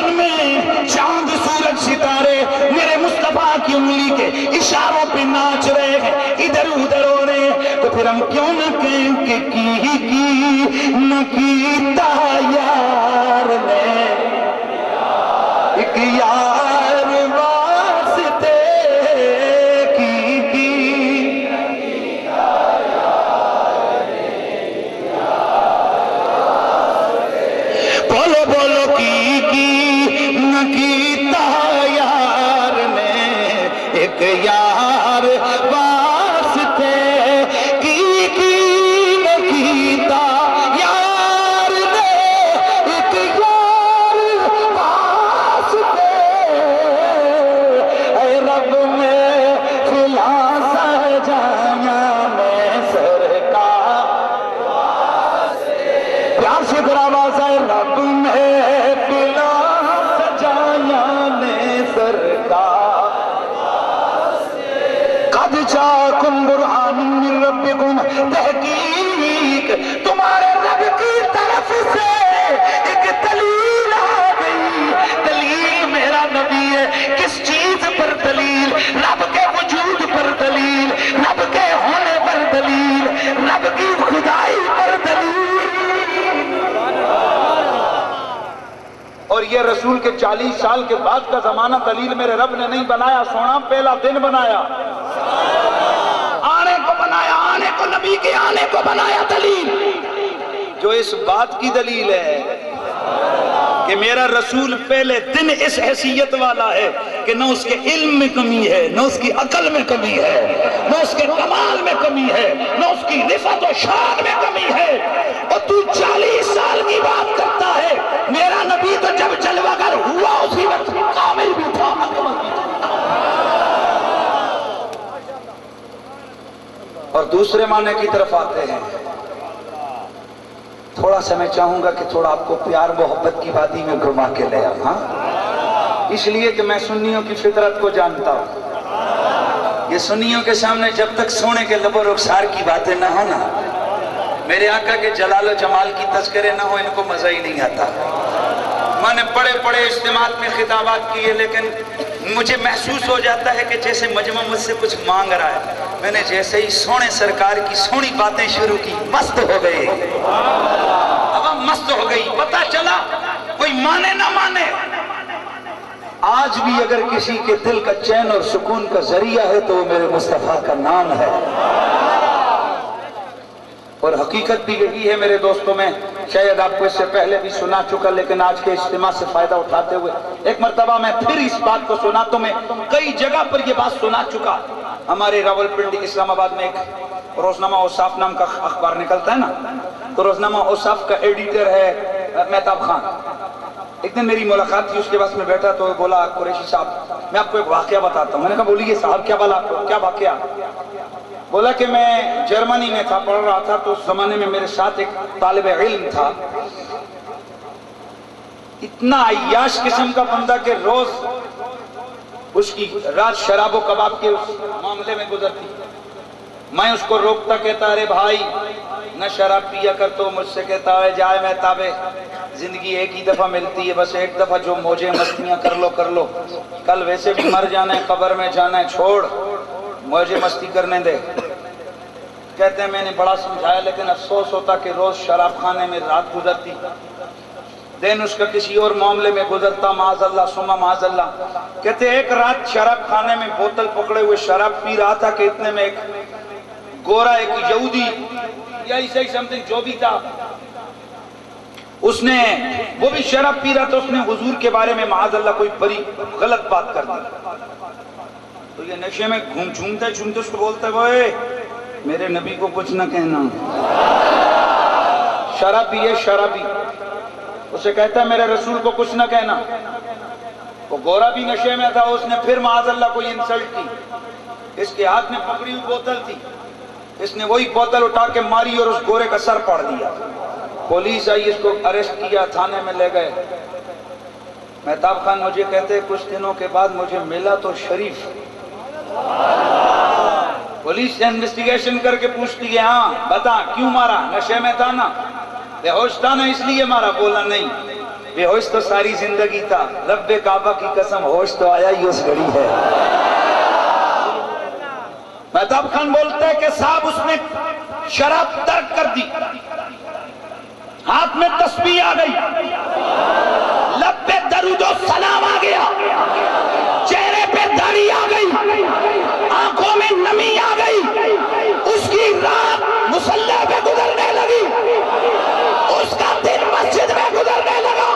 سمندر میں چاند سورج ستارے میرے مصطفیٰ کی انگلی کے اشاروں پہ ناچ رہے ہیں، ادھر ادھر ہو رہے ہیں، تو پھر ہم کیوں نہ کہیں کہ نہ کیتا یار نے ایک یار واسطے کی بولو بولو کی نہ کیتا یار نے ایک یار واسطے کی نہ کیتا یار نے ایک یار واسطے اے رب میں فلا سجایا میں سرکار پیار سے دراواز ہے رب میں فلا سجایا میں سرکار قد جاکم برہان من ربکم تحقیق تمہارے رب کی طرف سے ایک دلیل آ گئی۔ دلیل میرا نبی ہے، کس چیز پر دلیل؟ رب کے وجود پر دلیل، رب کے ہونے پر دلیل، رب کی خدائی پر دلیل۔ اور یہ رسول کے 40 سال کے بعد کا زمانہ دلیل میرے رب نے نہیں بنایا، سونا پہلا دن بنایا، آنے کو بنایا، آنے کو نبی کے آنے کو بنایا دلیل، جو اس بات کی دلیل ہے کہ میرا رسول پہلے دن اس حیثیت والا ہے کہ نہ اس کے علم میں کمی ہے، نہ اس کی عقل میں کمی ہے، نہ اس کے کمال میں کمی ہے، نہ اس کی رفعت و شان میں کمی ہے، اور تو 40 سال کی بات کرتا ہے۔ میرا نبی تو جب جلوہ گر ہوا اسی وقت کامل بھی تھا، اکمل بھی تھا۔ اور دوسرے معنی کی طرف آتے ہیں، تھوڑا سا میں چاہوں گا کہ تھوڑا آپ کو پیار محبت کی وادی میں گھما کے لے آؤں، ہاں؟ اس لیے کہ میں سنیوں کی فطرت کو جانتا ہوں۔ یہ سنیوں کے سامنے جب تک سونے کے لب و رخسار کی باتیں نہ ہو نا، میرے آقا کے جلال و جمال کی تذکرے نہ ہو، ان کو مزہ ہی نہیں آتا۔ میں نے بڑے اجتماعات میں خطابات کیے، لیکن مجھے محسوس ہو جاتا ہے کہ جیسے مجمع مجھ سے کچھ مانگ رہا ہے۔ میں نے جیسے ہی سونے سرکار کی سونی باتیں شروع کی، مست ہو گئے، اب مست ہو گئی۔ پتہ چلا کوئی مانے نہ مانے، آج بھی اگر کسی کے دل کا چین اور سکون کا ذریعہ ہے تو وہ میرے مصطفیٰ کا نام ہے۔ اور حقیقت بھی یہی ہے میرے دوستوں، میں شاید آپ کو اس سے پہلے بھی سنا چکا، لیکن آج کے اجتماع سے فائدہ اٹھاتے ہوئے ایک مرتبہ میں پھر اس بات کو سنا، تو میں کئی جگہ پر یہ بات سنا چکا۔ ہمارے راولپنڈی اسلام آباد میں ایک روزنامہ اوصاف نام کا اخبار نکلتا ہے نا، تو روزنامہ اوصاف کا ایڈیٹر ہے مہتاب خان۔ ایک دن میری ملاقات تھی، اس کے پاس میں بیٹھا تو بولا، قریشی صاحب میں آپ کو ایک واقعہ بتاتا ہوں۔ میں نے کہا بولیے صاحب، کیا واقعہ؟ بولا کہ میں جرمنی میں تھا، پڑھ رہا تھا، تو اس زمانے میں میرے ساتھ ایک طالب علم تھا، اتنا عیاش قسم کا بندہ کہ روز اس کی رات شراب و کباب کے اس معاملے میں گزرتی۔ میں اس کو روکتا، کہتا ارے بھائی نہ شراب پیا کر، تو مجھ سے کہتا ہے جائے میں تابے، زندگی ایک ہی دفعہ ملتی ہے، بس ایک دفعہ جو موجیں مستیاں کر لو، کل ویسے بھی مر جانا ہے، قبر میں جانا ہے، چھوڑ موجیں مستی کرنے دے۔ کہتے ہیں میں نے بڑا سمجھایا، لیکن افسوس ہوتا کہ روز شراب خانے میں رات گزرتی، دن اس کا کسی اور معاملے میں گزرتا، معاذ اللہ ثم معاذ اللہ۔ کہتے ایک رات شراب خانے میں بوتل پکڑے ہوئے شراب پی رہا تھا کہ اتنے میں ایک گورا، ایک یہودی یا عیسائی سمتنگ جو بھی تھا، اس نے وہ بھی شراب پی رہا تھا، اس نے حضور کے بارے میں معاذ اللہ کوئی بڑی غلط بات کر دی۔ تو یہ نشے میں جھومتے اس کو بولتا ہے وہ میرے نبی کو کچھ نہ کہنا، شرابی ہے شرابی۔ اسے کہتا ہے میرے رسول کو کچھ نہ کہنا۔ وہ گورا بھی نشے میں تھا، اس نے پھر معاذ اللہ کو انسلٹ کی۔ اس کے ہاتھ میں پکڑی ہوئی بوتل تھی، اس نے وہی بوتل اٹھا کے ماری اور اس گورے کا سر پاڑ دیا۔ پولیس آئی، اس کو اریسٹ کیا، تھانے میں لے گئے۔ مہتاب خان مجھے کہتے کچھ دنوں کے بعد مجھے ملا تو شریف، پولیس انویسٹیگیشن کر کے پوچھتی ہے ہاں بتا کیوں مارا؟ نشے میں تھا نا، بے ہوش تھا نا اس لیے مارا؟ بولا نہیں، بے ہوش تو ساری زندگی تھا، رب کعبہ کی قسم ہوش تو آیا ہی اس گھڑی ہے۔ مہتاب خان بولتے ہیں کہ صاحب اس نے شراب ترک کر دی، ہاتھ میں تسبیح آ گئی، لب پہ درود و سلام آ گیا، چہرے پہ داڑھی آ گئی، آنکھوں میں نمی آ گئی، اس کی رات مصلی پہ گزرنے لگی، اس کا دن مسجد میں گزرنے لگا۔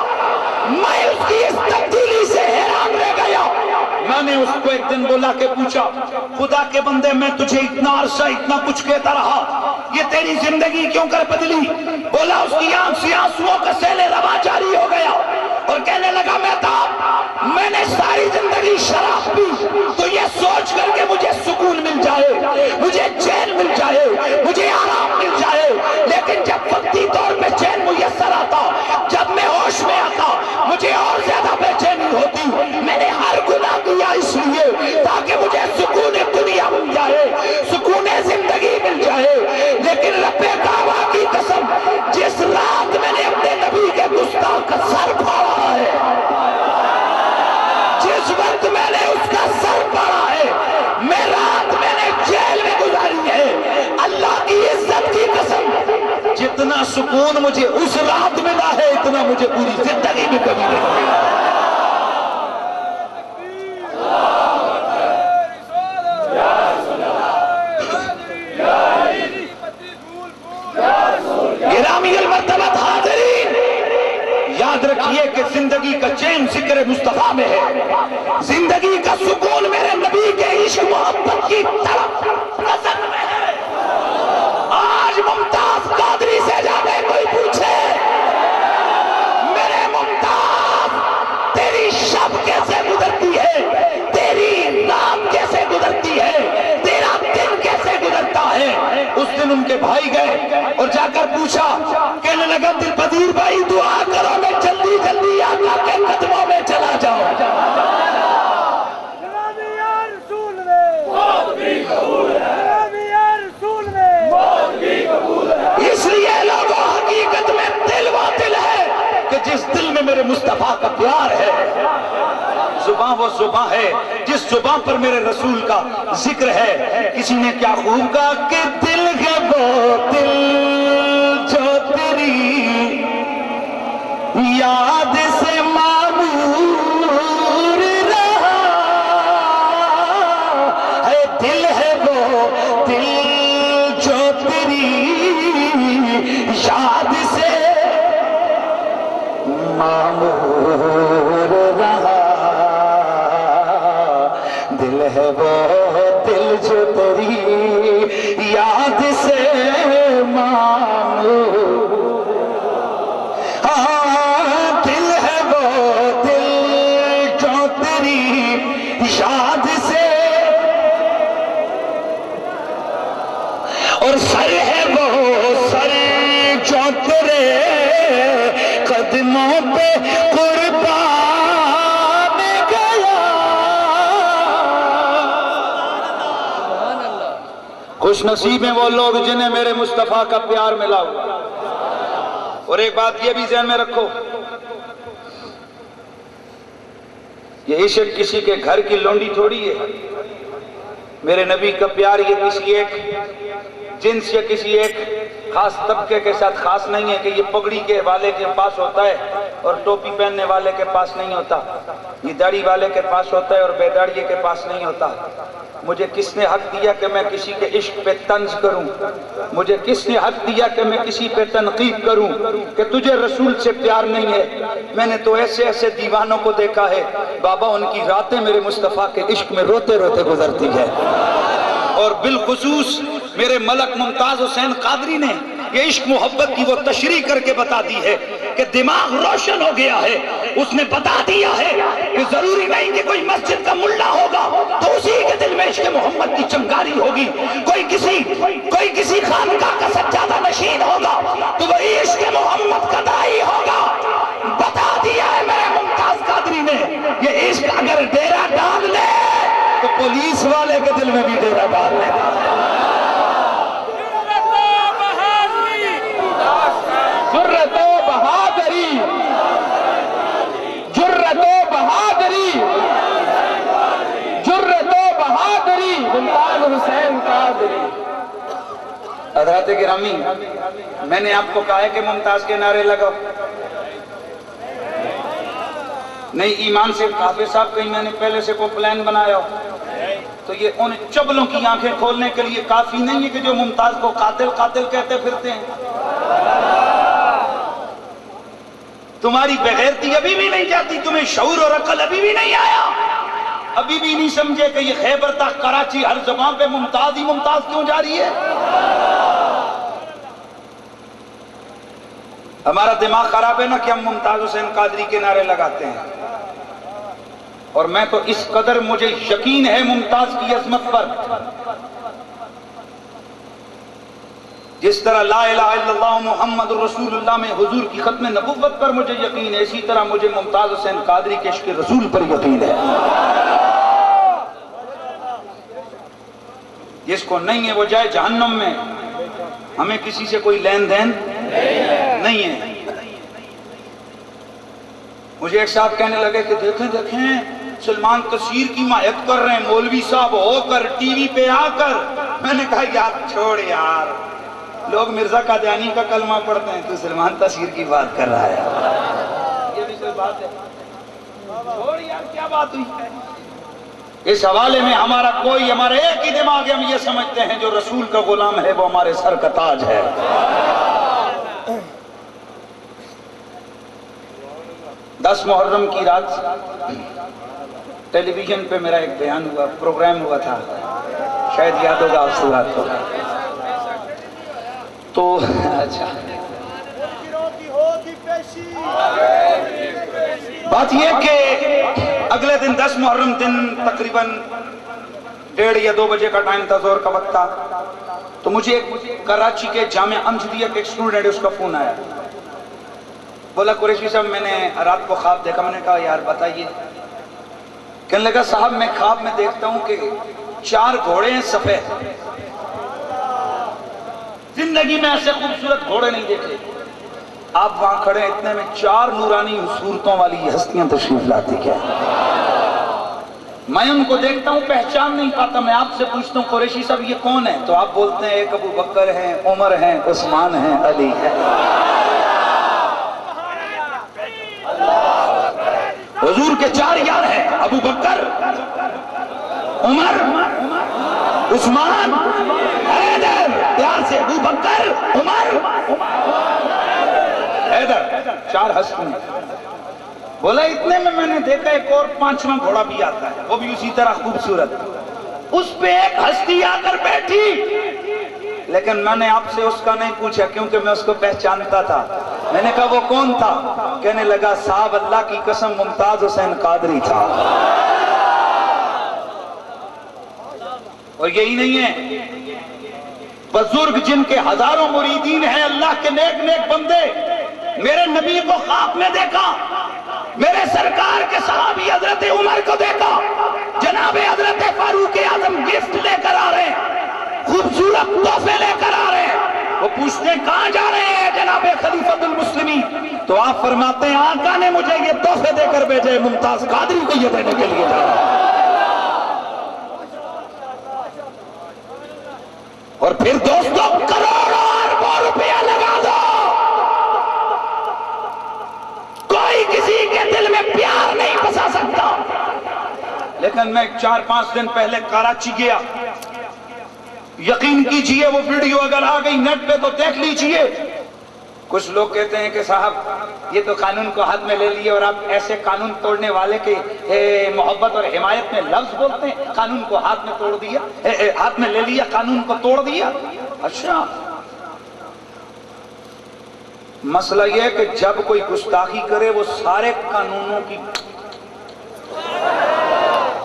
میں اس کی اس تبدیلی سے حیران رہ گیا۔ میں نے اس کو ایک دن بولا کہ پوچھا، خدا کے بندے میں تجھے اتنا عرصہ اتنا کچھ کہتا رہا، یہ تیری زندگی کیوں کر بدلی؟ بولا اس کی آنکھ سے آنسوؤں کا سیل رواں جاری ہو گیا اور کہنے لگا مہتاب میں نے ساری زندگی شراب پی تو یہ سوچ کر کے مجھے سکون مل جائے، مجھے چین مل جائے، مجھے آرام مل جائے، لیکن جب وقتی طور پہ چین میسر آتا، جب میں ہوش میں آتا، مجھے اور زیادہ بے چینی ہوتی۔ میں نے ہر گناہ کیا اس لیے تاکہ مجھے سکون دنیا مل جائے، سکون زندگی مل جائے، لیکن رب کعبہ کی قسم جس رات میں نے اپنے نبی کے گستاخ کا سر پھاڑا ہے، جس وقت میں نے اس کا سر پھاڑا ہے، میں رات میں نے جیل میں گزاری ہے، اللہ کی عزت کی قسم جتنا سکون مجھے اس رات ملا ہے اتنا مجھے پوری زندگی میں کبھی نہیں ملا۔ گرامی المرتبہ حاضرین، یاد رکھیے کہ زندگی کا چین ذکر مصطفیٰ میں ہے، زندگی کا سکون میرے نبی کے عشق محبت کی طرف نظر میں ہے۔ آج ممتاز قادری سے جا کے کوئی پوچھے میرے ممتاز تیری شب کیسے گزرتی ہے، تیری رات کیسے گزرتی ہے، تیرا دن کیسے گزرتا ہے؟ اس دن ان کے بھائی گئے اور جا کر پوچھا، کہنے لگا دل پذیر بھائی دعا کرو میں جلدی جلدی آقا کے قدموں میں چلا جاؤں۔ اس لیے لوگوں حقیقت میں دل وہ دل ہے کہ جس دل میں میرے مصطفیٰ کا پیار ہے، زباں وہ زباں ہے جس زباں پر میرے رسول کا ذکر ہے۔ کسی نے کیا خوب کہا کہ دل ہے وہ دل جو تیری یاد سے معمور رہا ہے، دل ہے وہ دل جو تیری یاد سے معمور رہا، دل ہے وہ دل جو تیری یاد سے معمور، ہاں دل ہے وہ دل جو تیری یاد سے، اور سر ہے وہ سر جو تیرے قدموں پہ قربان گیا۔ خوش نصیب ہیں وہ لوگ جنہیں میرے مصطفیٰ کا پیار ملا ہوا۔ اور ایک بات یہ بھی ذہن میں رکھو، یہ عشق کسی کے گھر کی لونڈی تھوڑی ہے، میرے نبی کا پیار یہ کسی ایک جنس یا کسی ایک خاص طبقے کے ساتھ خاص نہیں ہے کہ یہ پگڑی کے والے کے پاس ہوتا ہے اور ٹوپی پہننے والے کے پاس نہیں ہوتا، یہ داڑھی والے کے پاس ہوتا ہے اور بے داڑھی کے پاس نہیں ہوتا۔ مجھے کس نے حق دیا کہ میں کسی کے عشق پہ طنز کروں؟ مجھے کس نے حق دیا کہ میں کسی پہ تنقید کروں کہ تجھے رسول سے پیار نہیں ہے؟ میں نے تو ایسے ایسے دیوانوں کو دیکھا ہے بابا، ان کی راتیں میرے مصطفیٰ کے عشق میں روتے روتے گزرتی ہے۔ اور بالخصوص میرے ملک ممتاز حسین قادری نے یہ عشق محبت کی وہ تشریح کر کے بتا دی ہے کہ دماغ روشن ہو گیا ہے۔ اس نے بتا دیا ہے کہ ضروری نہیں کہ کوئی مسجد کا ملا ہوگا تو اسی کے دل میں عشق محمد کی چنگاری ہوگی، کوئی کسی خانقاہ کا سجادہ نشین ہوگا تو وہی عشق محمد کا داعی ہوگا۔ بتا دیا ہے میرے ممتاز قادری نے، یہ عشق اگر ڈیرا ڈال لے تو پولیس والے کے دل میں بھی ڈیرا ڈال لے گا۔ جرأت و بہادری حضرات گرامی، میں نے آپ کو کہا ہے کہ ممتاز کے نعرے لگاؤ؟ نہیں، ایمان سے حافظ صاحب کہیں میں نے پہلے سے کوئی پلان بنایا ہو تو یہ ان چبلوں کی آنکھیں کھولنے کے لیے کافی نہیں ہے کہ جو ممتاز کو قاتل قاتل کہتے پھرتے ہیں۔ تمہاری بغیرتی ابھی بھی نہیں جاتی، تمہیں شعور اور عقل ابھی بھی نہیں آیا، ابھی بھی نہیں سمجھے کہ یہ خیبر تک کراچی ہر زبان پہ ممتاز ہی ممتاز کیوں جا رہی ہے۔ ہمارا دماغ خراب ہے نا کہ ہم ممتاز حسین قادری کے نعرے لگاتے ہیں، اور میں تو اس قدر مجھے یقین ہے ممتاز کی عظمت پر، جس طرح لا الہ الا اللہ محمد رسول اللہ میں حضور کی ختم نبوت پر مجھے یقین ہے، اسی طرح مجھے ممتاز حسین قادری کے عشق رسول پر یقین ہے۔ جس کو نہیں ہے وہ جائے جہنم میں، ہمیں کسی سے کوئی لین دین نہیں ہے۔ مجھے ایک صاحب کہنے لگے کہ دیکھیں سلمان تصویر کی مائیت کر رہے ہیں مولوی صاحب ہو کر، ٹی وی پہ آ کر۔ میں نے کہا یار چھوڑ یار، لوگ مرزا قادیانی کا کلمہ پڑھتے ہیں، تو سلمان تصویر کی بات کر رہا ہے، یہ بھی کوئی بات ہے؟ چھوڑ یار، کیا بات ہوئی؟ اس حوالے میں ہمارا ایک ہی دماغ ہے، ہم یہ سمجھتے ہیں جو رسول کا غلام ہے وہ ہمارے سر کا تاج ہے۔ 10 محرم کی رات ٹیلی ویژن پہ میرا ایک بیان ہوا، پروگرام ہوا تھا، شاید یاد ہوگا آپ سے رات کو، تو اچھا بات یہ کہ اگلے دن 10 محرم دن تقریباً 1:30 یا 2 بجے کا ٹائم تھا، ظہر کا وقت تھا، تو مجھے کراچی کے جامعہ امجدیہ کے ایک اسٹوڈنٹ اس کا فون آیا، بولا قریشی صاحب میں نے رات کو خواب دیکھا۔ میں نے کہا یار بتائیے۔ کہنے لگا صاحب میں خواب میں دیکھتا ہوں کہ 4 گھوڑے ہیں سفید، زندگی میں ایسے خوبصورت گھوڑے نہیں دیکھے، آپ وہاں کھڑے ہیں، اتنے میں 4 نورانی صورتوں والی ہستیاں تشریف لاتی کیا، میں ان کو دیکھتا ہوں پہچان نہیں پاتا، میں آپ سے پوچھتا ہوں قریشی صاحب یہ کون ہے؟ تو آپ بولتے ہیں ایک ابو بکر ہیں، عمر ہیں، عثمان ہیں، علی ہے۔ حضور کے 4 یار ہیں، ابو بکر، عمر، عثمان، حیدر، پیار سے ابو بکر، عمر، حیدر، 4 ہستی ہیں۔ بولا اتنے میں نے دیکھا ایک اور 5واں گھوڑا بھی آتا ہے، وہ بھی اسی طرح خوبصورت، اس پہ ایک ہستی آ کر بیٹھی، لیکن میں نے آپ سے اس کا نہیں پوچھا کیونکہ میں اس کو پہچانتا تھا۔ میں نے کہا وہ کون تھا؟ کہنے لگا صاحب اللہ کی قسم ممتاز حسین قادری تھا۔ اور یہی نہیں ہے، بزرگ جن کے ہزاروں مریدین ہیں، اللہ کے نیک نیک بندے، میرے نبی کو خواب میں دیکھا، میرے سرکار کے صحابی حضرت عمر کو دیکھا، جناب حضرت فاروق اعظم گفٹ لے کر آ رہے ہیں، خوبصورت تحفے لے کر آ رہے ہیں، وہ پوچھتے ہیں کہاں جا رہے ہیں جناب خلیفۃ المسلمین؟ تو آپ فرماتے ہیں آقا نے مجھے یہ تحفے دے کر بھیجے، ممتاز قادری کو یہ دینے کے لیے جا رہا ہے۔ اور پھر دوستوں کروڑوں اربوں روپیہ لگا دو، کوئی کسی کے دل میں پیار نہیں بسا سکتا۔ لیکن میں 4-5 دن پہلے کراچی گیا، یقین کیجئے وہ ویڈیو اگر آ گئی نیٹ پہ تو دیکھ لیجئے۔ کچھ لوگ کہتے ہیں کہ صاحب یہ تو قانون کو ہاتھ میں لے لیے، اور آپ ایسے قانون توڑنے والے کے محبت اور حمایت میں لفظ بولتے ہیں، قانون کو ہاتھ میں توڑ دیا، ہاتھ میں لے لیا، قانون کو توڑ دیا۔ اچھا مسئلہ یہ ہے کہ جب کوئی گستاخی کرے وہ سارے قانونوں کی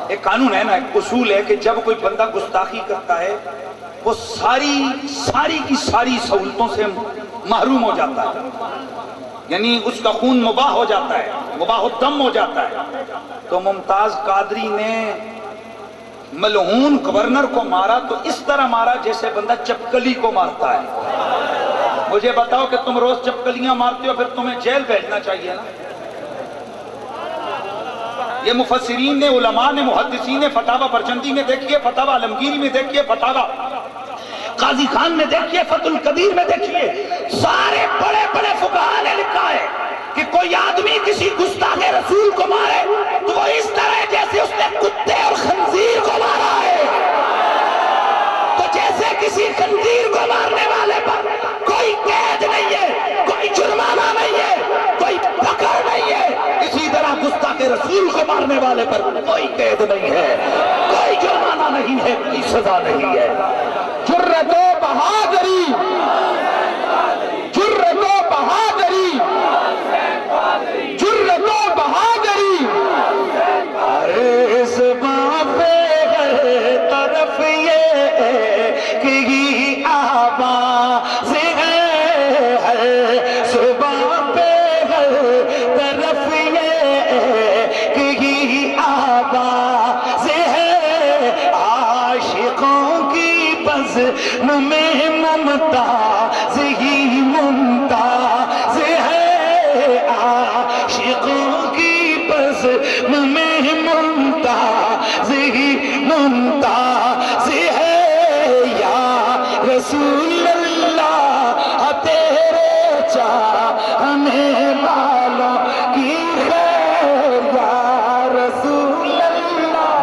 ایک قانون ہے نا، ایک اصول ہے کہ جب کوئی بندہ گستاخی کرتا ہے وہ ساری کی ساری سہولتوں سے محروم ہو جاتا ہے، یعنی اس کا خون مباح ہو جاتا ہے، مباح الدم ہو جاتا ہے۔ تو ممتاز قادری نے ملعون گورنر کو مارا تو اس طرح مارا جیسے بندہ چپکلی کو مارتا ہے۔ مجھے بتاؤ کہ تم روز چپکلیاں مارتے ہو، پھر تمہیں جیل بھیجنا چاہیے نا۔ یہ مفسرین نے، علماء نے، محدثین نے فتاوی برجندی میں دیکھیے، فتاوی عالمگیری میں دیکھیے، فتاوی قاضی خان نے دیکھیے، فتح القدیر میں دیکھیے، سارے بڑے بڑے فقہاء نے لکھا ہے کہ کوئی آدمی کسی گستاخ رسول کو مارے تو وہ اس طرح جیسے اس نے کتے اور خنزیر کو مارا ہے۔ تو جیسے کسی خنزیر کو مارنے والے پر کوئی قید نہیں ہے، کوئی جرمانہ نہیں ہے، کوئی پکڑ نہیں ہے، اسی طرح گستاخ رسول کو مارنے والے پر کوئی قید نہیں ہے، کوئی جرمانہ نہیں ہے، کوئی سزا نہیں ہے۔ جرأت و بہادری، جرأت و بہادری، جرأت و بہادری، ارے اس باپ ہر طرف یہ کی آواز ہے، ہر صبح پہ ہر طرف یہ کی آواز ہے، عاشقوں کی بزم میں ممتاز ہی ممتاز ہے، عاشقوں کی بزم میں ممتاز ہی ممتاز ہے، یا رسول اللہ تیرے چاہنے والوں کی خیر، یا رسول اللہ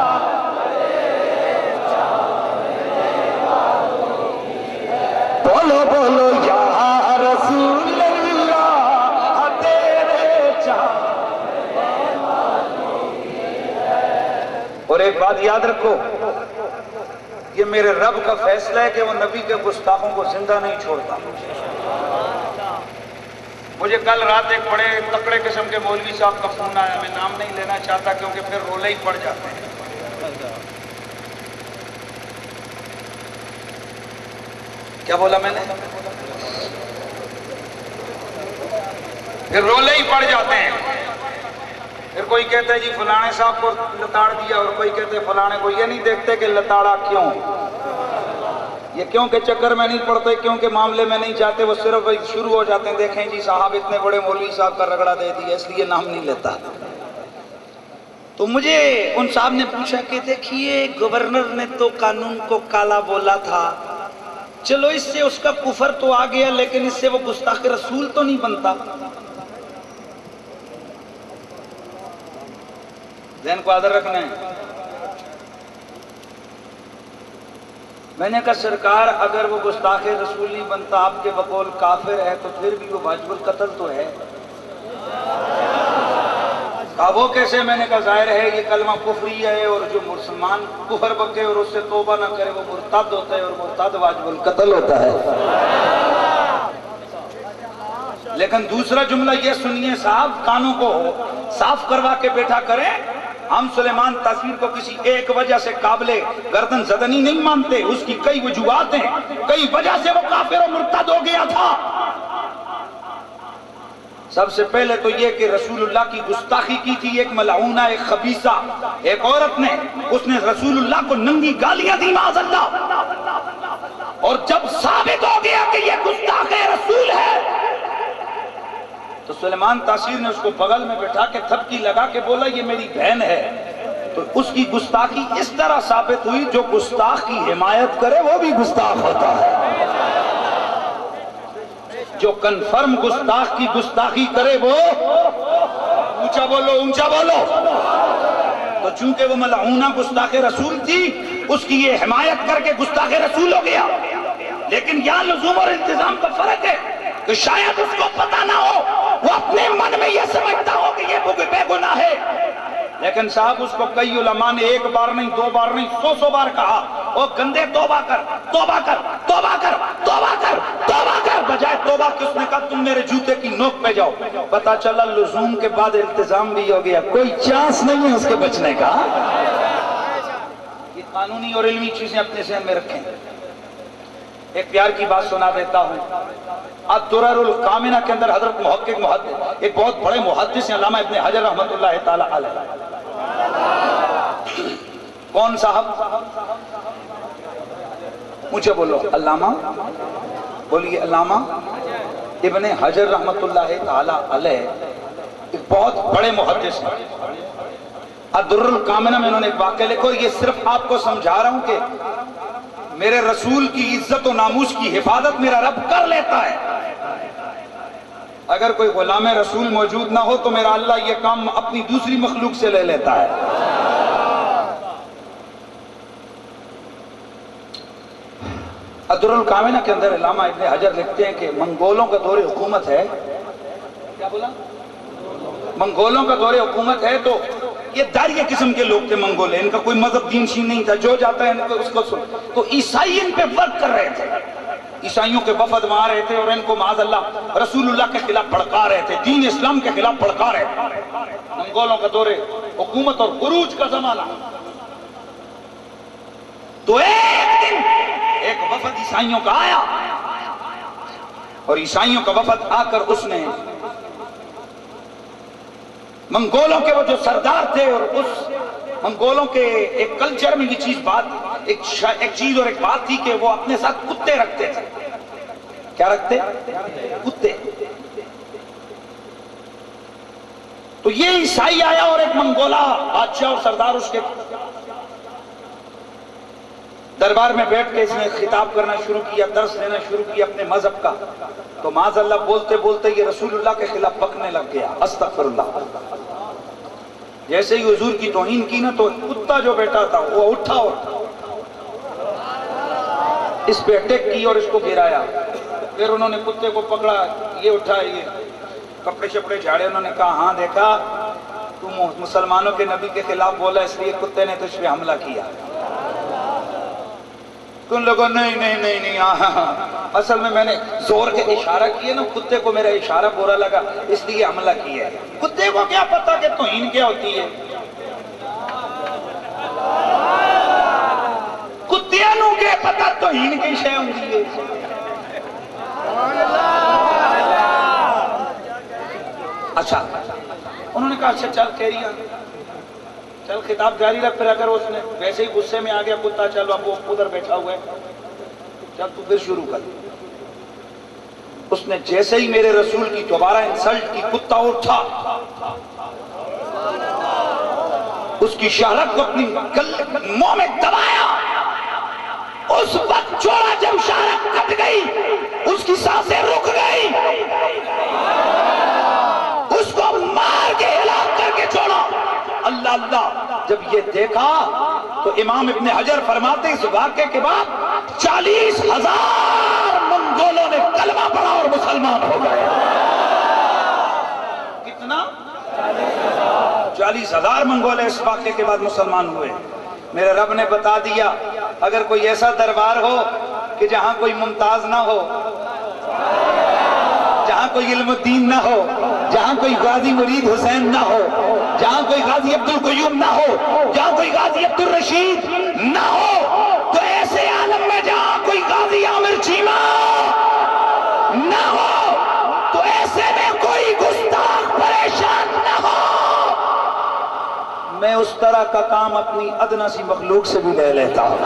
بولو بولو، یا رسول اللہ تیرے چاہنے والوں کی خیر۔ اور ایک بات یاد رکھو، یہ میرے رب کا فیصلہ ہے کہ وہ نبی کے گستاخوں کو زندہ نہیں چھوڑتا۔ مجھے کل رات ایک بڑے تکڑے قسم کے مولوی صاحب کا فون آیا، میں نام نہیں لینا چاہتا کیونکہ پھر رولے ہی پڑ جاتے ہیں۔ کیا بولا میں نے؟ پھر رولے ہی پڑ جاتے ہیں۔ پھر کوئی کہتا ہے جی فلانے صاحب کو لتاڑ دیا، اور کوئی کہتے ہیں فلانے کو، یہ نہیں دیکھتے کہ لتاڑا کیوں، یہ کیوں کے چکر میں نہیں پڑتے، کیوں کے معاملے میں نہیں جاتے، وہ صرف شروع ہو جاتے ہیں دیکھیں جی صاحب اتنے بڑے مولوی صاحب کا رگڑا دے دیا اس لیے نام نہیں لیتا۔ تو مجھے ان صاحب نے پوچھا کہ دیکھیے گورنر نے تو قانون کو کالا بولا تھا، چلو اس سے اس کا کفر تو آ گیا، لیکن اس سے وہ گستاخ رسول تو نہیں بنتا۔ ذہن کو حاضر رکھنا ہے۔ میں نے کہا سرکار اگر وہ گستاخ رسول نہیں بنتا، آپ کے بقول کافر ہے، تو پھر بھی وہ واجب القتل تو ہے۔ کہا وہ کیسے؟ میں نے کہا ظاہر ہے یہ کلمہ کفری ہے، اور جو مسلمان کفر بکے اور اس سے توبہ نہ کرے وہ مرتد ہوتا ہے، اور مرتد واجب القتل ہوتا ہے۔ لیکن دوسرا جملہ یہ سنیے صاحب، کانوں کو صاف کروا کے بیٹھا کریں، ہم سلیمان تصویر کو کسی ایک وجہ سے قابل گردن زدنی نہیں مانتے، اس کی کئی وجوہات ہیں، کئی وجہ سے وہ کافر و مرتد ہو گیا تھا۔ سب سے پہلے تو یہ کہ رسول اللہ کی گستاخی کی تھی ایک ملعونہ، ایک خبیثہ، ایک عورت نے، اس نے رسول اللہ کو ننگی گالیاں دی معاذ اللہ، اور جب ثابت ہو گیا کہ یہ گستاخ رسول ہے تو سلیمان تاثیر نے اس کو بغل میں بٹھا کے تھپکی لگا کے بولا یہ میری بہن ہے۔ تو اس کی گستاخی اس طرح ثابت ہوئی، جو گستاخ کی حمایت کرے وہ بھی گستاخ ہوتا ہے، جو کنفرم گستاخ کی گستاخی کرے وہ، اونچا بولو اونچا بولو، تو چونکہ وہ ملعونہ گستاخ رسول تھی، اس کی یہ حمایت کر کے گستاخ رسول ہو گیا۔ لیکن یہاں لزوم اور التزام کا فرق ہے کہ شاید اس کو پتہ نہ ہو، وہ اپنے من میں یہ سمجھتا ہو کہ یہ بے گناہ ہے، لیکن صاحب اس کو کئی علماء نے ایک بار نہیں، دو بار نہیں، 100 بار کہا، او گندے توبہ کر، توبہ کر، توبہ کر، توبہ کر، توبہ کر، بجائے توبہ کی اس نے کہا تم میرے جوتے کی نوک پہ جاؤ۔ پتہ چلا لزوم کے بعد التزام بھی ہو گیا، کوئی چانس نہیں ہے اس کے بچنے کا۔ یہ قانونی اور علمی چیزیں اپنے ذہن میں رکھیں۔ ایک پیار کی بات سنا دیتا ہوں، الدرر الکامنہ کے اندر حضرت محقق ایک بہت بڑے محدث ہیں علامہ ابن حجر رحمۃ اللہ تعالی علیہ۔ کون صاحب؟ مجھے بولو علامہ، بولیے علامہ ابن حجر رحمۃ اللہ تعالی علیہ، ایک بہت بڑے محدث ہیں۔ الدرر الکامنہ میں انہوں نے ایک واقعہ لکھا، اور یہ صرف آپ کو سمجھا رہا ہوں کہ میرے رسول کی عزت و ناموس کی حفاظت میرا رب کر لیتا ہے. اگر کوئی غلام رسول موجود نہ ہو تو میرا اللہ یہ کام اپنی دوسری مخلوق سے لے لیتا ہے. ادر الکامنہ کے اندر علامہ ابن حجر لکھتے ہیں کہ منگولوں کا دور حکومت ہے. کیا بولا؟ منگولوں کا دور حکومت ہے. تو یہ داریہ قسم کے لوگ تھے منگول. ان کا کوئی مذہب دین شین نہیں تھا. جو جاتا ہے ان کو اس کو سن. تو عیسائی ان پہ ورک کر رہے تھے. عیسائیوں کے وفد وہاں رہے تھے اور ان کو معاذ اللہ رسول اللہ کے خلاف بھڑکا رہے تھے. دین اسلام کے خلاف بھڑکا رہے تھے. منگولوں کا دور حکومت اور عروج کا زمانہ. تو ایک دن ایک وفد عیسائیوں کا آیا اور عیسائیوں کا وفد آ کر اس نے منگولوں کے وہ جو سردار تھے اور اس منگولوں کے ایک کلچر میں یہ چیز بات ایک چیز اور ایک بات تھی کہ وہ اپنے ساتھ کتے رکھتے تھے. کیا رکھتے؟ کتے. تو یہ عیسائی آیا اور ایک منگولا بادشاہ اور سردار اس کے دربار میں بیٹھ کے اس نے خطاب کرنا شروع کیا, درس دینا شروع کیا اپنے مذہب کا. تو معاذ اللہ بولتے بولتے یہ رسول اللہ کے خلاف بکنے لگ گیا. استغفر اللہ. جیسے ہی حضور کی توہین کی نا تو کتا جو بیٹھا تھا وہ اٹھا اور اس پہ اٹیک کی اور اس کو گرایا. پھر انہوں نے کتے کو پکڑا, یہ اٹھا, یہ کپڑے شپڑے جھاڑے. انہوں نے کہا ہاں دیکھا تو مسلمانوں کے نبی کے خلاف بولا اس لیے کتے نے تجھ پہ حملہ کیا. تو ان لوگوں نہیں نہیں نہیں نہیں اصل میں نے زور کے اشارہ کیے نا, کتے کو میرا اشارہ برا لگا اس لیے حملہ کیا ہے. کتے کو کیا پتا کہ توہین کیا ہوتی ہے. کتیاں نو کے پتا توہین کی شے ہوندی ہے. اچھا انہوں نے کہا اچھا چل کہہ چل خطاب جاری رکھ. پھر اگر اس نے ویسے ہی غصے میں آ گیا کتا, چل اب وہ ادھر بیٹھا ہوا ہے, چل تو پھر شروع کر. اس نے جیسے ہی میرے رسول کی دوبارہ انسلٹ کی, کتا اٹھا, اس کی شہرت کو اپنی منہ میں دبایا. اس وقت چھوڑا جب شہرت کٹ گئی اس کی سانسیں رک گئی. اس کو مار کے ہلاک کر کے چھوڑا. اللہ اللہ. جب یہ دیکھا تو امام ابن حجر فرماتے اس واقعے کے بعد 40,000 منگولوں نے کلمہ پڑھا اور مسلمان ہو گئے. کتنا؟ 40,000 منگول اس واقعے کے بعد مسلمان ہوئے. میرے رب نے بتا دیا اگر کوئی ایسا دربار ہو کہ جہاں کوئی ممتاز نہ ہو, جہاں کوئی علم الدین نہ ہو, جہاں کوئی غازی مرید حسین نہ ہو, جہاں کوئی غازی عبد القیوم نہ ہو, جہاں کوئی غازی عبد الرشید نہ ہو, تو ایسے عالم میں جہاں کوئی غازی عامر چیمہ نہ ہو, تو ایسے میں کوئی گستاخ پریشان نہ ہو. میں اس طرح کا کام اپنی ادنا سی مخلوق سے بھی لے لیتا ہوں.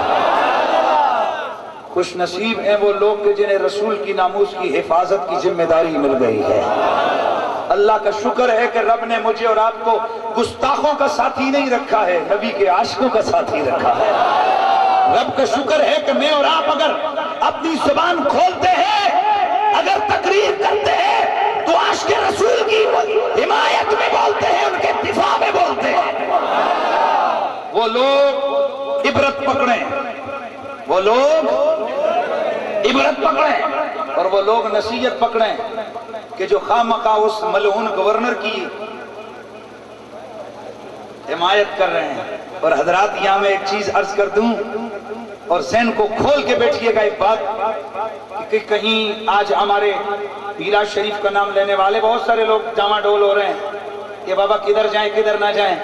خوش نصیب ہیں وہ لوگ کہ جنہیں رسول کی ناموس کی حفاظت کی ذمہ داری مل گئی ہے. اللہ کا شکر ہے کہ رب نے مجھے اور آپ کو گستاخوں کا ساتھی نہیں رکھا ہے, نبی کے عاشقوں کا ساتھی رکھا ہے. رب کا شکر ہے کہ میں اور آپ اگر اپنی زبان کھولتے ہیں, اگر تقریر کرتے ہیں تو عاشق رسول کی حمایت میں بولتے ہیں, ان کے دفاع میں بولتے ہیں. وہ لوگ عبرت پکڑیں, وہ لوگ عبرت پکڑیں اور وہ لوگ نصیحت پکڑیں کہ جو خامخواہ اس ملعون گورنر کی حمایت کر رہے ہیں. اور حضرات یہاں میں ایک چیز عرض کر دوں اور ذہن کو کھول کے بیٹھیے گا ایک بات کہ کہیں آج ہمارے میراث شریف کا نام لینے والے بہت سارے لوگ ڈاما ڈول ہو رہے ہیں کہ بابا کدھر جائیں کدھر نہ جائیں.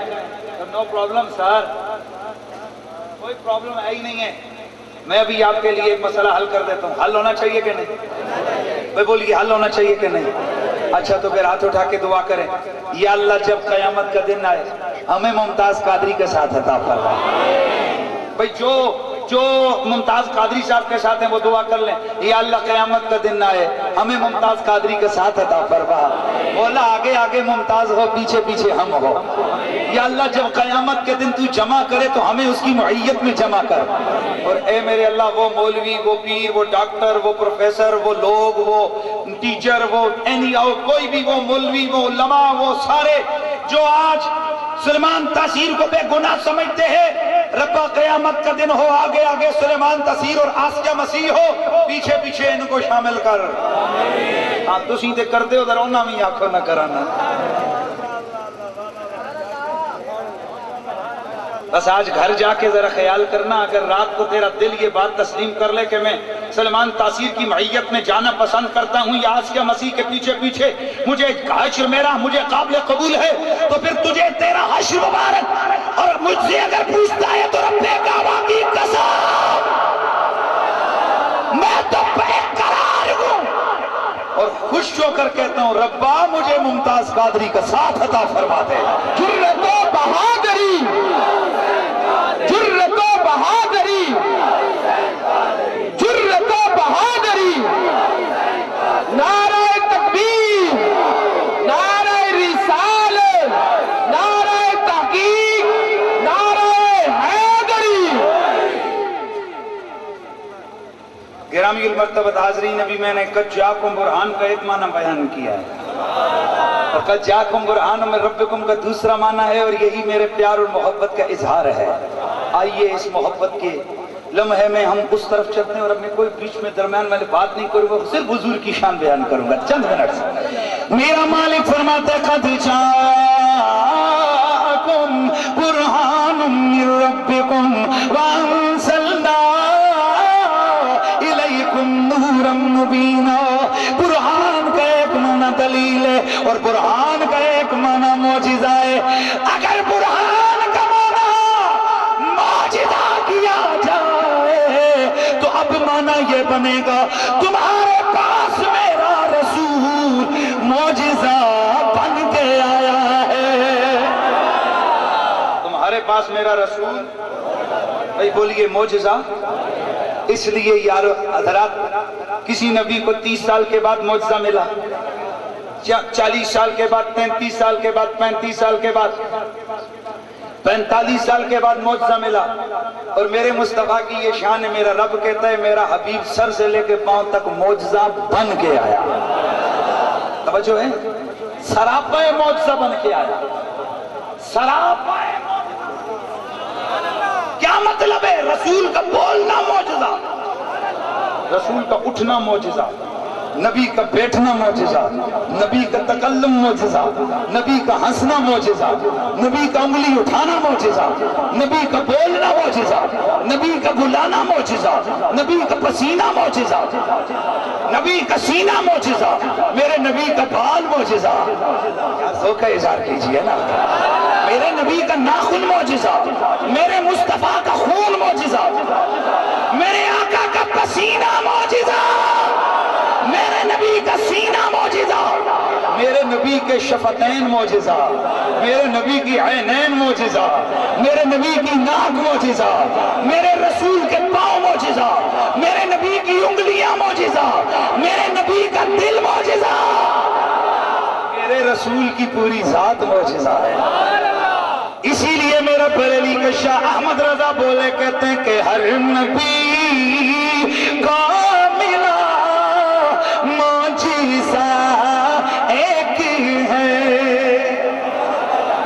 نو پرابلم سر, کوئی پرابلم ہے ہی نہیں ہے. میں ابھی آپ کے لیے ایک مسئلہ حل کر دیتا ہوں. حل ہونا چاہیے کہ نہیں؟ میں بولیے حل ہونا چاہیے کہ نہیں؟ اچھا تو پھر ہاتھ اٹھا کے دعا کریں, یا اللہ جب قیامت کا دن آئے ہمیں ممتاز قادری کے ساتھ عطا فرما. بھئی جو جو ممتاز قادری صاحب کے ساتھ ہیں وہ دعا کر لیں، یا اللہ قیامت کا دن آئے ہمیں ممتاز قادری کے ساتھ عطا فرما، مولا آگے آگے ممتاز ہو پیچھے پیچھے ہم ہو، یا اللہ جب قیامت کے دن تو جمع کرے تو ہمیں اس کی معیت میں جمع کر، اور اے میرے اللہ وہ مولوی وہ پیر وہ ڈاکٹر وہ پروفیسر وہ لوگ وہ ٹیچر وہ کوئی بھی وہ مولوی وہ علماء وہ سارے جو آج سلیمان تاثیر کو بے گناہ سمجھتے ہیں، ربا قیامت کا دن ہو آگے آگے سلیمان تاثیر اور آسیہ مسیح ہو، پیچھے پیچھے ان کو شامل کر۔ ہاں تو سیدھے کر دے ادھر اونا میں آنکھوں نہ کرانا۔ بس آج گھر جا کے ذرا خیال کرنا، اگر رات کو تیرا دل یہ بات تسلیم کر لے کہ میں سلیمان تاثیر کی معیت میں جانا پسند کرتا ہوں یا آسیہ مسیح کے پیچھے پیچھے مجھے حشر میرا مجھے قابل قبول ہے، تو پھر تجھے تیرا حشر مبارک، اور مجھ سے اگر پوچھتا ہے تو رب کعبہ کی قسم میں تو بے قرار ہوں اور خوش ہو کر کہتا ہوں ربا مجھے ممتاز قادری کا ساتھ عطا فرما دے۔ جرت و بہادری، جرت و بہادری، جرت و بہادری، نعرہ تکبیر، نعرہ رسالت، نعرہ تحقیق، نعرہ حیدری۔ گرامی المرتبت حاضرین، ابھی میں نے قد جاکم برہان کا ایک معنی بیان کیا ہے، اور قد جاکم برہان میں ربکم کا دوسرا معنی ہے، اور یہی میرے پیار اور محبت کا اظہار ہے۔ آئیے اس محبت کے لمحے میں ہم اس طرف چلتے ہیں، اور اپنے کوئی بیچ میں درمیان میں بات نہیں کروں گا، صرف حضور کی شان بیان کروں گا چند منٹ سے۔ میرا مالک فرماتا ہے قد جاکم برہان من ربکم وانزلنا نورا مبینا۔ برہان کا ایک معنی دلیل ہے اور برہان کا ایک معنی معجزہ ہے۔ اگر برہان کا معنی معجزہ کیا جائے تو اب معنی یہ بنے گا تمہارے پاس میرا رسول معجزہ بن کے آیا ہے۔ تمہارے پاس میرا رسول، بھائی بولیے معجزہ۔ اس لیے یارو حضرات، کسی نبی کو 30 سال کے بعد معجزہ ملا، 40 سال کے بعد، 33 سال کے بعد، 35 سال کے بعد، 45 سال کے بعد معجزہ ملا، اور میرے مصطفیٰ کی یہ شان ہے، میرا رب کہتا ہے میرا حبیب سر سے لے کے پاؤں تک معجزہ بن کے آیا۔ توجہ ہے، سراپا معجزہ بن کے آیا، سراپا معجزہ۔ کیا مطلب ہے؟ رسول کا بولنا معجزہ، رسول کا اٹھنا معجزہ، نبی کا بیٹھنا معجزہ، نبی کا تکلم معجزہ، نبی کا ہنسنا معجزہ، نبی کا انگلی اٹھانا معجزہ، نبی کا بولنا معجزہ، نبی کا بلانا معجزہ، نبی کا پسینہ معجزہ، نبی کا سینہ معجزہ، میرے نبی کا بال معجزہ۔ ذوق کا اظہار کیجئے نا، میرے نبی کا ناخن معجزہ، میرے مصطفیٰ کا خون معجزہ، میرے آقا کا پسینہ معجزہ، میرے نبی کا سینہ معجزہ، میرے نبی کے شفتین معجزہ، میرے نبی کی عینین معجزہ، میرے نبی کی ناک معجزہ، میرے رسول کے پاؤں معجزہ، میرے نبی کی انگلیاں معجزہ، میرے نبی کا دل معجزہ، میرے رسول کی پوری ذات معجزہ ہے۔ اسی لیے میرا بریلی کا شاہ احمد رضا بولے کہتے ہیں کہ ہر نبی کا ملا معجزہ ایک ہے،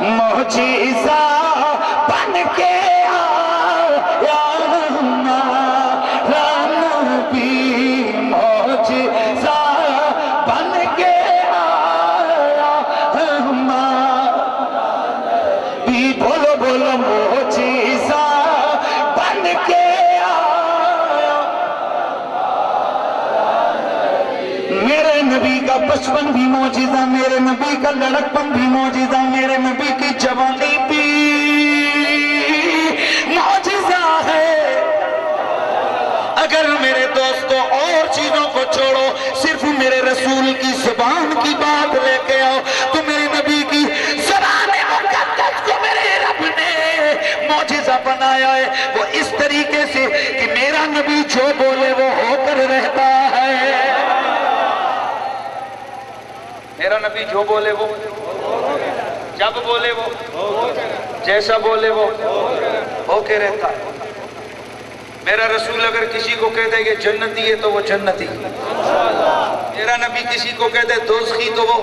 معجزہ بن کے آیا ہمارا نبی، معجزہ بن کے آیا ہمارا نبی، بولو بولو معجزہ بن کے آیا۔ میرے نبی کا بچپن بھی معجزہ، میرے نبی کا لڑکپن بھی معجزہ، میرے نبی کی جوانی بھی معجزہ ہے۔ اگر میرے دوستوں اور چیزوں کو چھوڑو، صرف میرے رسول کی زبان کی بات لے کے آؤ تو میرے نبی کی زبان مقدس کو میرے رب نے معجزہ بنایا ہے۔ وہ اس طریقے سے نبی جو بولے وہ، جب بولے وہ، جیسا بولے وہ ہو کے رہتا ہے۔ میرا رسول اگر کسی کو کہہ دے کہ جنتی ہے تو وہ جنتی، میرا نبی کسی کو کہہ دے دوزخی تو وہ،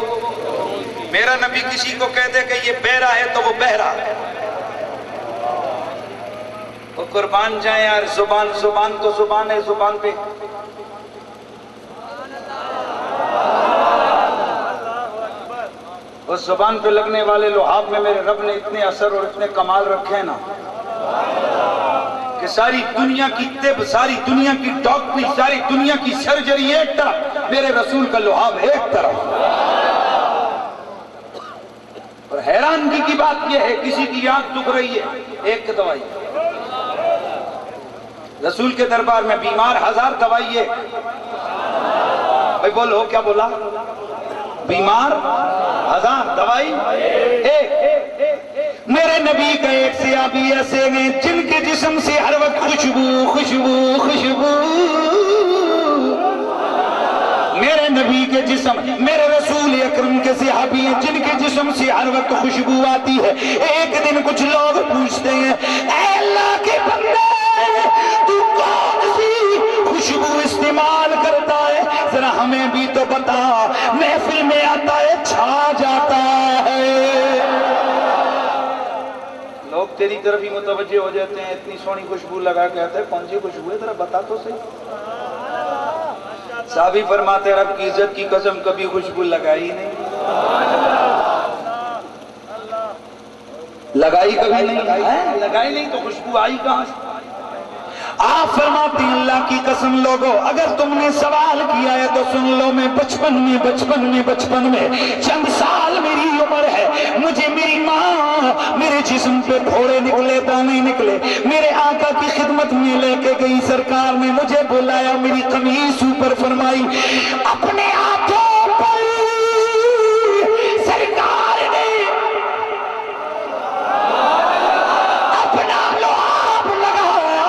میرا نبی کسی کو کہہ دے کہ یہ بہرا ہے تو وہ بہرا۔ وہ قربان جائیں یار، زبان تو زبان ہے، زبان پہ اس زبان پہ لگنے والے لحاف میں میرے رب نے اتنے اثر اور اتنے کمال رکھے ہیں نا کہ ساری دنیا کی طب، ساری دنیا کی ڈاکٹری، ساری دنیا کی سرجری ایک طرف، میرے رسول کا لحاف ایک طرف۔ اور حیرانگی کی بات یہ ہے، کسی کی آنکھ دکھ رہی ہے، ایک دوائی، رسول کے دربار میں بیمار ہزار دوائی ہے۔ بھائی بولو کیا بولا؟ بیمار ہزار دوائی ایک۔ میرے نبی کا ایک صحابی ایسے ہیں جن کے جسم سے ہر وقت خوشبو خوشبو خوشبو، میرے نبی کے جسم، میرے رسول اکرم کے صحابی ہیں جن کے جسم سے ہر وقت خوشبو آتی ہے۔ ایک دن کچھ لوگ پوچھتے ہیں، اے اللہ کے بندے تو کون سی خوشبو استعمال کرتا ہے، ذرا ہمیں بھی تو بتا، محفل میں آتا ہے چھا جاتا ہے۔ لوگ تیری طرف ہی متوجہ ہو جاتے ہیں، اتنی سونی خوشبو لگا کے آتا ہے، کون سی خوشبو ہے ذرا بتا تو صحیح۔ صحابی فرماتے ہیں رب کی عزت کی قسم کبھی خوشبو لگائی نہیں، لگائی کبھی نہیں، لگائی نہیں تو خوشبو آئی کہاں سے؟ آپ فرماتے ہیں اللہ کی قسم لوگوں اگر تم نے سوال کیا ہے تو سن لو، میں بچپن میں چند سال میری عمر ہے، مجھے میری ماں میرے جسم پہ پھوڑے نکلے، دانے نکلے، میرے آقا کی خدمت میں لے کے گئی، سرکار نے مجھے بلایا، میری قمیص اوپر فرمائی، اپنے ہاتھوں پر سرکار نے اپنا لعاب لگایا،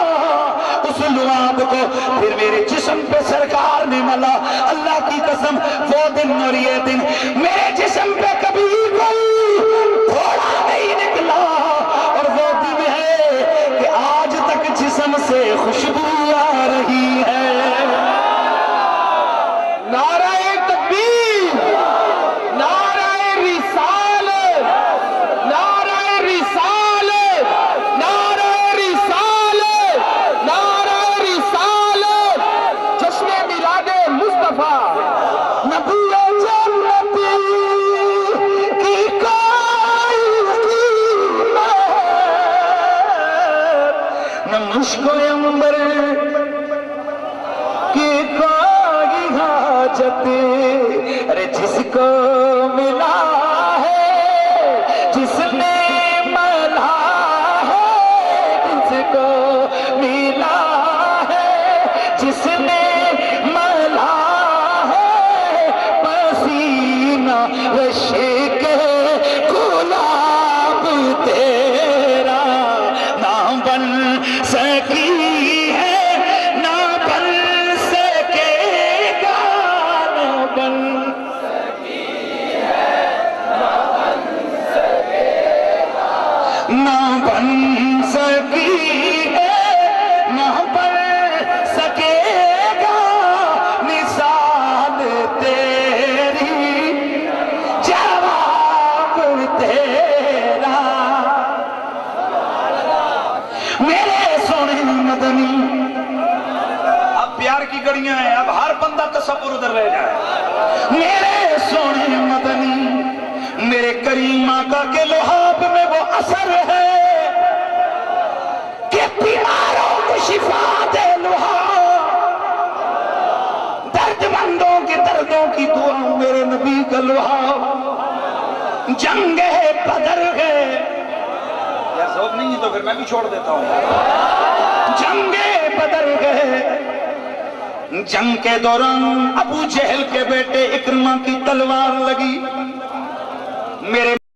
اس لعاب کو پھر میرے جسم پہ سرکار نے ملا۔ اللہ کی قسم وہ دن اور یہ دن میرے جسم پہ کبھی کوئی پھوڑا نہیں نکلا، اور وہ دن ہے کہ آج تک جسم سے خوشبو آ رہی ہے۔ نعرہ تکبیر، نعرہ رسالت، نعرہ رسالت، نعرہ رسالت، نعرہ رسالت، جشن میلاد مصطفیٰ، نبی جنتی کی کوئی قیمت، نہ مشک و عنبر کی کوئی حاجت، ارے جس کو ملا ہے، جس نے ملا ہے، جس کو ملا ہے، جس نے ملا ہے، پسینہ رشے کے گلاب تیرا نہ بن سکی ہے، نہ بن سکے گا، نہ بن نہ بن سکی ہے، نہ بن سکے گا، مثال تیری جواب تیرا۔ میرے سونے مدنی، اب پیار کی گڑیاں ہیں، اب ہر بندہ تصور ادھر رہ جائے۔ میرے سونے مدنی، میرے کریم آقا کے لحاف میں وہ اثر ہے کہ بیماروں کو شفا دے لحاف، درد مندوں کے دردوں کی دعا میرے نبی کا لحاف، جنگ بدر ہے، یا ذوق نہیں ہے تو پھر میں بھی چھوڑ دیتا ہوں، جنگ بدر ہے، جنگ کے دوران ابو جہل کے بیٹے اکرمہ کی تلوار لگی، میرے